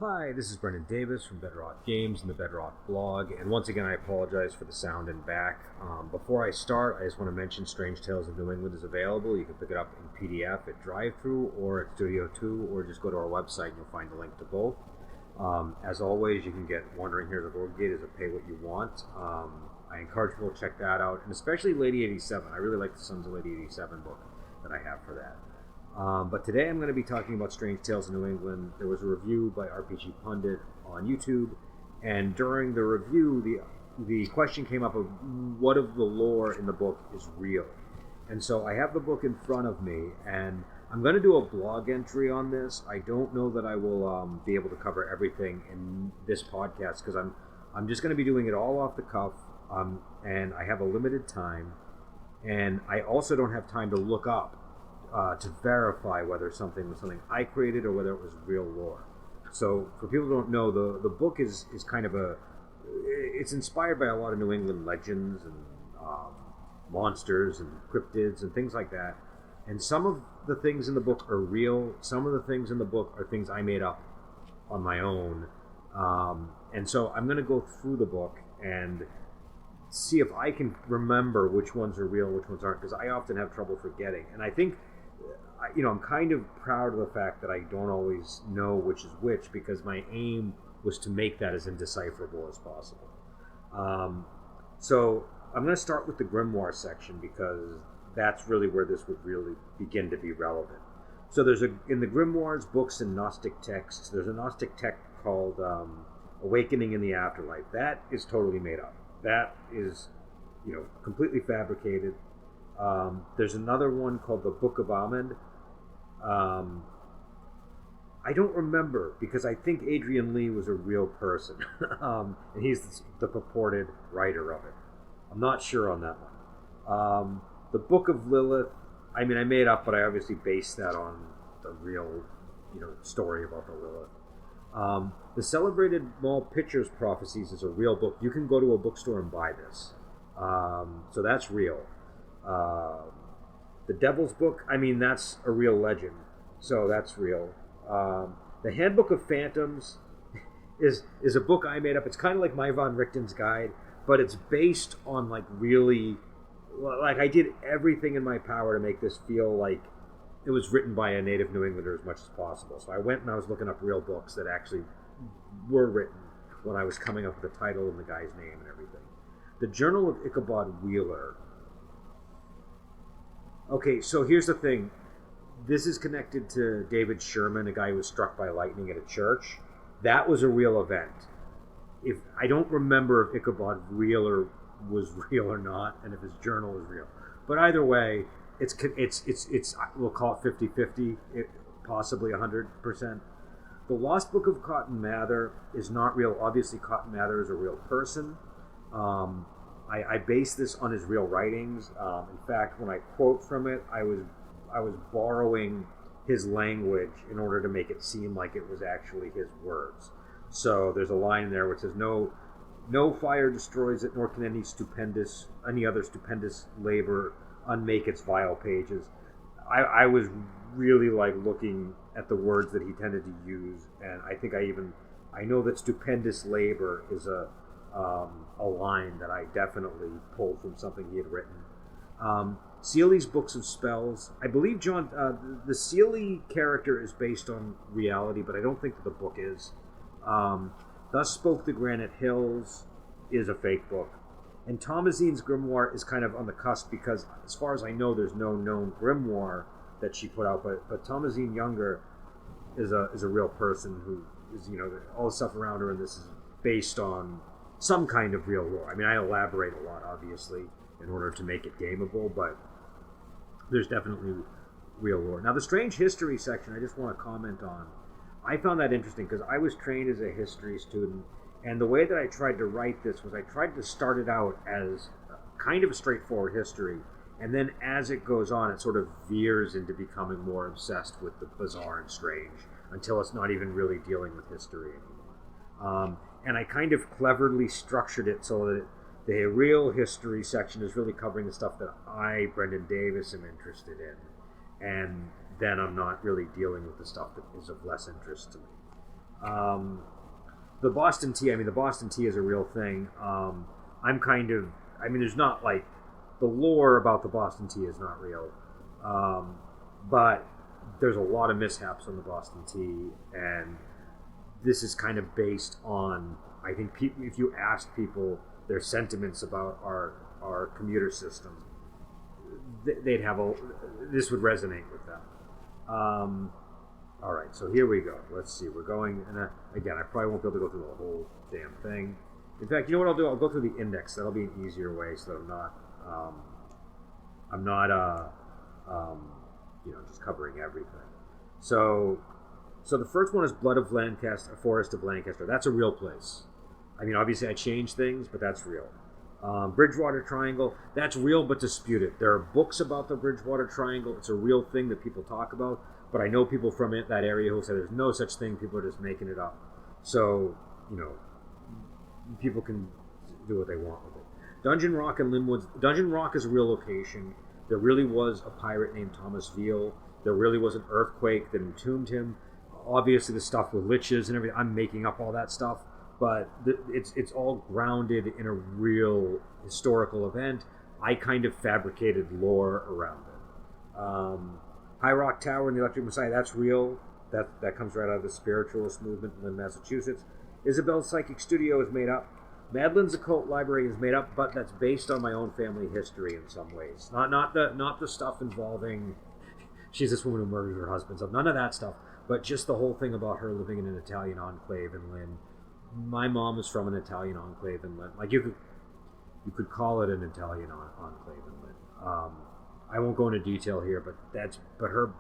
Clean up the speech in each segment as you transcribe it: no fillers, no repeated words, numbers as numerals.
Hi, this is Brendan Davis from Bedrock Games and the Bedrock blog, and once again I apologize for the sound and back. Before I start, I just want to mention Strange Tales of New England is available. You can pick it up in PDF at DriveThru or at Studio 2, or just go to our website and you'll find a link to both. As always, you can get Wandering Heroes of Orgate as a pay what you want. I encourage people to check that out, and especially Lady 87. I really like the Sons of Lady 87 book that I have for that. But today I'm going to be talking about Strange Tales of New England. There was a review by RPG Pundit on YouTube, and during the review, the question came up of what of the lore in the book is real. And so I have the book in front of me, and I'm going to do a blog entry on this. I don't know that I will be able to cover everything in this podcast because I'm just going to be doing it all off the cuff, and I have a limited time, and I also don't have time to look up to verify whether something was something I created or whether it was real lore. So for people who don't know, the book is kind of it's inspired by a lot of New England legends and monsters and cryptids and things like that. And some of the things in the book are real. Some of the things in the book are things I made up on my own. And so I'm going to go through the book and see if I can remember which ones are real and which ones aren't, because I often have trouble forgetting. And I think, I'm kind of proud of the fact that I don't always know which is which, because my aim was to make that as indecipherable as possible. So I'm going to start with the grimoire section, because that's really where this would really begin to be relevant. So in the grimoires, books, and Gnostic texts, there's a Gnostic text called Awakening in the Afterlife. That is totally made up. That is, completely fabricated. There's another one called the Book of Amen. I don't remember, because I think Adrian Lee was a real person, and he's the purported writer of it. I'm not sure on that one. The Book of Lilith, I made up, but I obviously based that on the real, story about the Lilith. The Celebrated Mall Pictures Prophecies is a real book. You can go to a bookstore and buy this. So that's real. The Devil's Book, that's a real legend. So that's real. The Handbook of Phantoms is a book I made up. It's kind of like my Von Richten's Guide, but it's based on I did everything in my power to make this feel like it was written by a native New Englander as much as possible. So I went and I was looking up real books that actually were written when I was coming up with the title and the guy's name and everything. The Journal of Ichabod Wheeler. Okay, so here's the thing. This is connected to David Sherman, a guy who was struck by lightning at a church. That was a real event. I don't remember if Ichabod Wheeler was real or not, and if his journal was real. But either way, it's we'll call it 50-50, possibly 100%. The Lost Book of Cotton Mather is not real. Obviously, Cotton Mather is a real person. I base this on his real writings. In fact, when I quote from it, I was borrowing his language in order to make it seem like it was actually his words. So there's a line there which says, "No fire destroys it, nor can any other stupendous labor unmake its vile pages." I was really looking at the words that he tended to use, and I think I know that stupendous labor is a line that I definitely pulled from something he had written. Seeley's Books of Spells. I believe the Seeley character is based on reality, but I don't think that the book is. Thus Spoke the Granite Hills is a fake book. And Thomazine's grimoire is kind of on the cusp, because as far as I know, there's no known grimoire that she put out, but Thomasine Younger is a real person who is, all the stuff around her, and this is based on some kind of real lore. I elaborate a lot, obviously, in order to make it gameable, but there's definitely real lore. Now, the Strange History section, I just want to comment on. I found that interesting, because I was trained as a history student, and the way that I tried to write this was I tried to start it out as kind of a straightforward history, and then as it goes on, it sort of veers into becoming more obsessed with the bizarre and strange, until it's not even really dealing with history anymore. And I kind of cleverly structured it so that the real history section is really covering the stuff that I, Brendan Davis, am interested in. And then I'm not really dealing with the stuff that is of less interest to me. The Boston Tea. I mean, the Boston Tea is a real thing. I'm kind of. I mean, there's not like the lore about the Boston Tea is not real, but there's a lot of mishaps on the Boston Tea, and this is kind of based on. I think if you ask people their sentiments about our commuter system, they'd have this would resonate with them. All right, so here we go. Let's see. We're going, and again, I probably won't be able to go through the whole damn thing. In fact, you know what I'll do? I'll go through the index. That'll be an easier way, so that I'm not, just covering everything. So the first one is Blood of Lancaster, Forest of Lancaster. That's a real place. I mean, obviously, I changed things, but that's real. Bridgewater Triangle, that's real but disputed. There are books about the Bridgewater Triangle. It's a real thing that people talk about, but I know people from that area who say there's no such thing. People are just making it up. So, people can do what they want with it. Dungeon Rock and Linwood. Dungeon Rock is a real location. There really was a pirate named Thomas Veal. There really was an earthquake that entombed him. Obviously, the stuff with liches and everything, I'm making up all that stuff. But it's all grounded in a real historical event. I kind of fabricated lore around it. High Rock Tower and the Electric Messiah, that's real. That comes right out of the spiritualist movement in Massachusetts. Isabel's Psychic Studio is made up. Madeline's Occult Library is made up, but that's based on my own family history in some ways. Not the stuff involving she's this woman who murdered her husband. So none of that stuff, but just the whole thing about her living in an Italian enclave in Lynn. My mom is from an Italian enclave in Lynn. Like you could call it an Italian enclave in Lynn. I won't go into detail here, but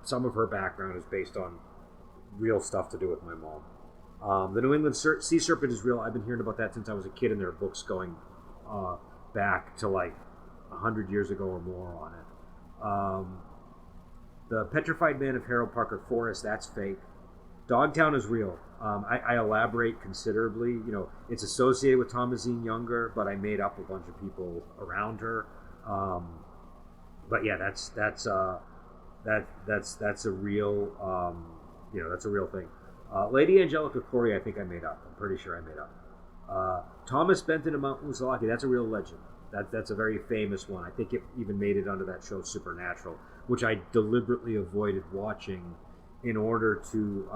some of her background is based on real stuff to do with my mom. The New England Sea Serpent is real. I've been hearing about that since I was a kid, and there are books going back to like 100 years ago or more on it. The Petrified Man of Harold Parker Forest, that's fake. Dogtown is real. I elaborate considerably. It's associated with Thomasine Younger, but I made up a bunch of people around her. But yeah, that's a real that's a real thing. Lady Angelica Corey, I think I made up. I'm pretty sure I made up. Thomas Benton of Mount Usalaki, that's a real legend. That's a very famous one. I think it even made it onto that show Supernatural, which I deliberately avoided watching in order to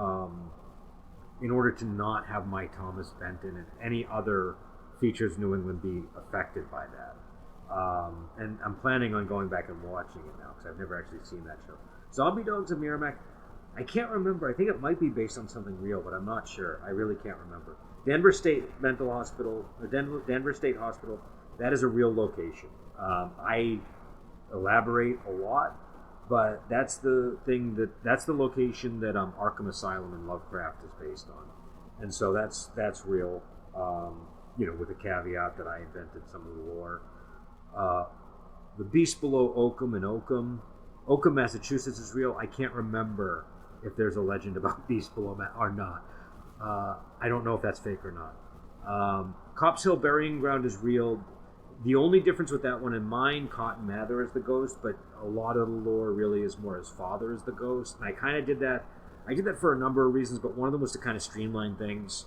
not have my Thomas Benton and any other features New England be affected by that. And I'm planning on going back and watching it now because I've never actually seen that show. Zombie Dogs of Merrimack, I can't remember. I think it might be based on something real, but I'm not sure. I really can't remember. Denver State Mental Hospital, or Denver State Hospital, that is a real location. I elaborate a lot, but that's the location that Arkham Asylum and Lovecraft is based on, and so that's real. With the caveat that I invented some of the lore. The Beast Below Oakham in Oakham, Massachusetts is real. I can't remember if there's a legend about Beast Below or not. I don't know if that's fake or not. Copp's Hill Burying Ground is real. The only difference with that one in mine, Cotton Mather is the ghost, but a lot of the lore really is more his father is the ghost. And I kind of did that. I did that for a number of reasons, but one of them was to kind of streamline things.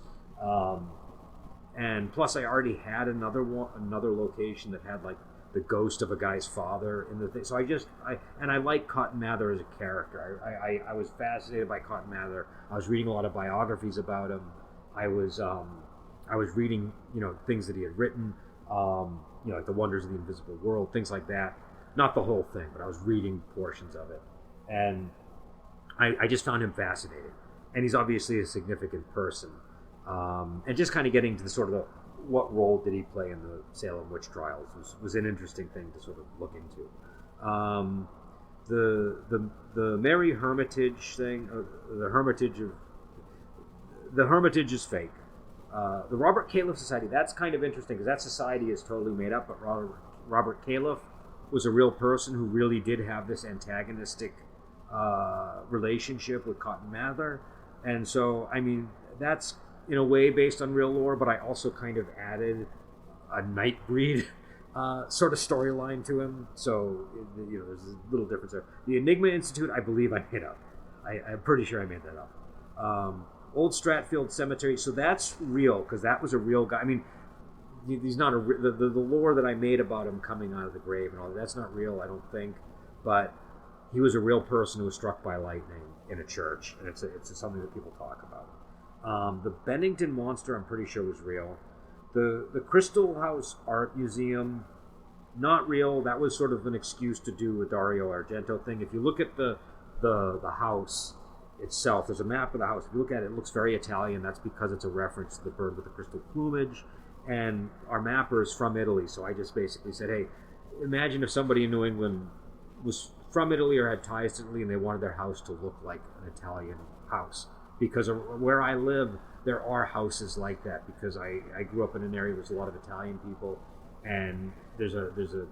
And plus, I already had another location that had like the ghost of a guy's father in the thing. So I like Cotton Mather as a character. I was fascinated by Cotton Mather. I was reading a lot of biographies about him. I was reading things that he had written. Like The Wonders of the Invisible World, things like that. Not the whole thing, but I was reading portions of it. And I just found him fascinating. And he's obviously a significant person. And just kind of getting to the sort of what role did he play in the Salem witch trials was an interesting thing to sort of look into. The Mary Hermitage thing, the Hermitage is fake. The Robert Califf Society, that's kind of interesting because that society is totally made up, but Robert Califf was a real person who really did have this antagonistic relationship with Cotton Mather. And so, I mean, that's in a way based on real lore, but I also kind of added a Nightbreed sort of storyline to him. So, there's a little difference there. The Enigma Institute, I believe I made up. I'm pretty sure I made that up. Old Stratfield Cemetery. So that's real because that was a real guy. I mean, he's not the lore that I made about him coming out of the grave and all that. That's not real, I don't think. But he was a real person who was struck by lightning in a church, and it's something that people talk about. The Bennington Monster, I'm pretty sure, was real. The Crystal House Art Museum, not real. That was sort of an excuse to do a Dario Argento thing. If you look at the house itself, there's a map of the house. If you look at it, it looks very Italian. That's because it's a reference to the bird with the crystal plumage. And our mapper is from Italy, so I just basically said, hey, imagine if somebody in New England was from Italy or had ties to Italy and they wanted their house to look like an Italian house. Because where I live, there are houses like that, because I grew up in an area where there's a lot of Italian people, and there's an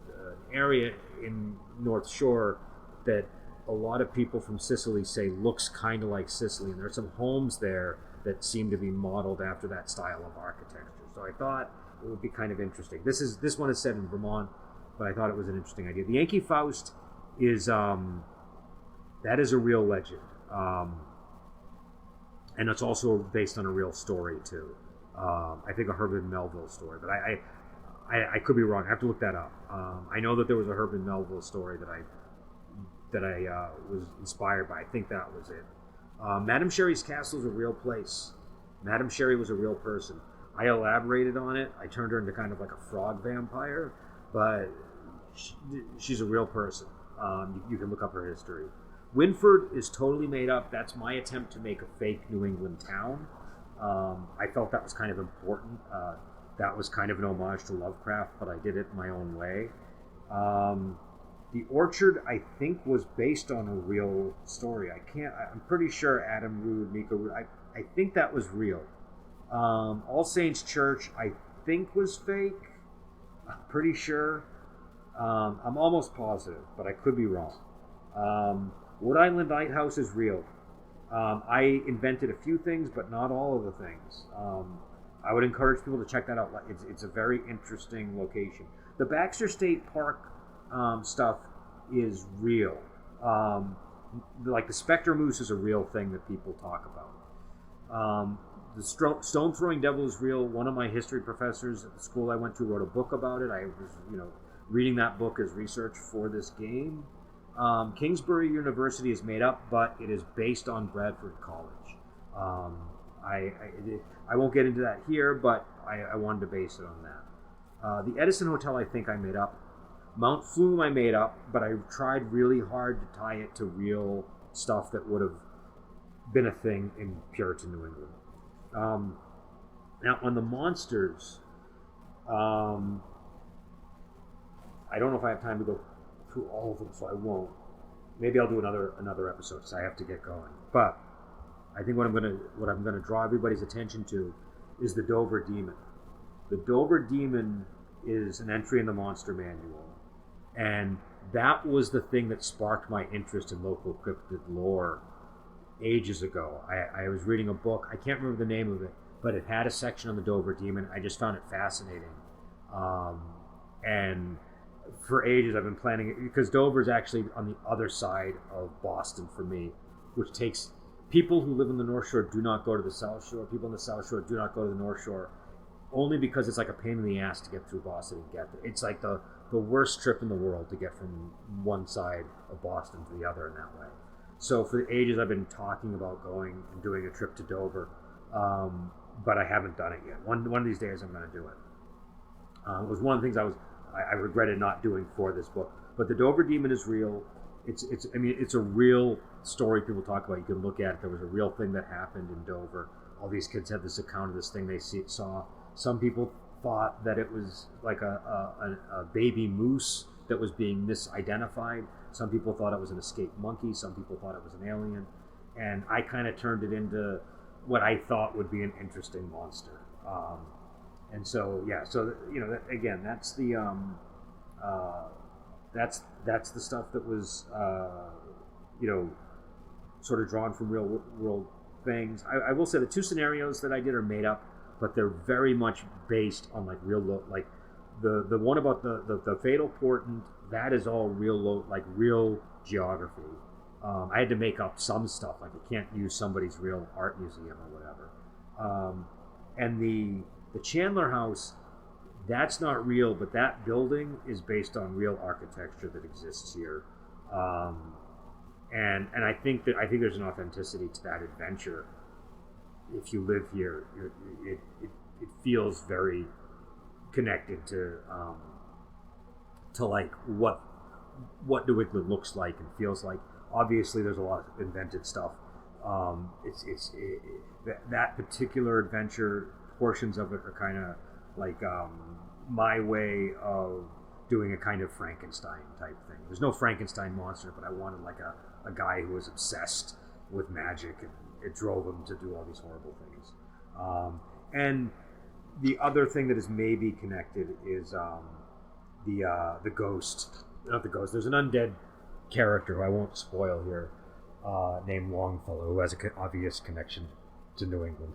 area in North Shore that a lot of people from Sicily say looks kind of like Sicily, and there's some homes there that seem to be modeled after that style of architecture. So I thought it would be kind of interesting. This one is set in Vermont, but I thought it was an interesting idea. The Yankee Faust is that is a real legend, and it's also based on a real story too. I think a Herman Melville story, but I could be wrong. I have to look that up. I know that there was a Herman Melville story that I was inspired by. I think that was it. Madame Sherry's Castle is a real place. Madame Sherry was a real person. I elaborated on it. I turned her into kind of like a frog vampire, but she's a real person. You can look up her history. Winford is totally made up. That's my attempt to make a fake New England town. I felt that was kind of important. That was kind of an homage to Lovecraft, but I did it my own way. The Orchard, I think, was based on a real story. I'm pretty sure Adam Rood, Nico Rood, I think that was real. All Saints Church, I think, was fake. I'm pretty sure. I'm almost positive, but I could be wrong. Wood Island Lighthouse is real. I invented a few things, but not all of the things. I would encourage people to check that out. It's a very interesting location. The Baxter State Park stuff is real. Like the Spectre Moose is a real thing that people talk about. The Stone Throwing Devil is real. One of my history professors at the school I went to wrote a book about it. I was, reading that book as research for this game. Kingsbury University is made up, but it is based on Bradford College. I won't get into that here, but I wanted to base it on that. The Edison Hotel, I think I made up. Mount Flume I made up, but I tried really hard to tie it to real stuff that would have been a thing in Puritan New England. Now, on the monsters, I don't know if I have time to go through all of them, so I won't. Maybe I'll do another episode because I have to get going. But I think what I'm gonna draw everybody's attention to is the Dover Demon. The Dover Demon is an entry in the Monster Manual, and that was the thing that sparked my interest in local cryptid lore ages ago. I was reading a book. I can't remember the name of it, but it had a section on the Dover Demon. I just found it fascinating, and for ages I've been planning it, because Dover is actually on the other side of Boston for me, which takes people who live in the North Shore do not go to the South Shore. People in the South Shore do not go to the North Shore, only because it's like a pain in the ass to get through Boston and get there. It's like the worst trip in the world to get from one side of Boston to the other in that way. So for ages I've been talking about going and doing a trip to Dover, but I haven't done it yet. One of these days I'm going to do it. It was one of the things I regretted not doing for this book. But the Dover Demon is real. It's a real story people talk about. You can look at it. There was a real thing that happened in Dover. All these kids had this account of this thing they saw. Some people thought that it was like a baby moose that was being misidentified. Some people thought it was an escaped monkey. Some people thought it was an alien. And I kind of turned it into what I thought would be an interesting monster. And so, yeah, so, again, that's the that's the stuff that was, sort of drawn from real world things. I will say the two scenarios that I did are made up, but they're very much based on like real, like the one about the fatal portent, that is all real geography. I had to make up some stuff, like you can't use somebody's real art museum or whatever. And the Chandler House, that's not real, but that building is based on real architecture that exists here. And I think there's an authenticity to that adventure. If you live here, it feels very connected to like what New England looks like and feels like. Obviously, there's a lot of invented stuff. That particular adventure, portions of it are kind of like my way of doing a kind of Frankenstein type thing. There's no Frankenstein monster, but I wanted like a guy who was obsessed with magic, and it drove him to do all these horrible things. And the other thing that is maybe connected is the ghost. Not the ghost. There's an undead character who I won't spoil here, named Longfellow, who has an obvious connection to New England.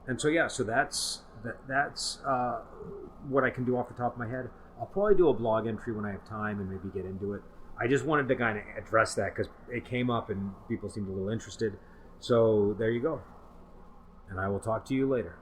And so yeah, so that's what I can do off the top of my head. I'll probably do a blog entry when I have time and maybe get into it. I just wanted to kind of address that because it came up and people seemed a little interested. So there you go. And I will talk to you later.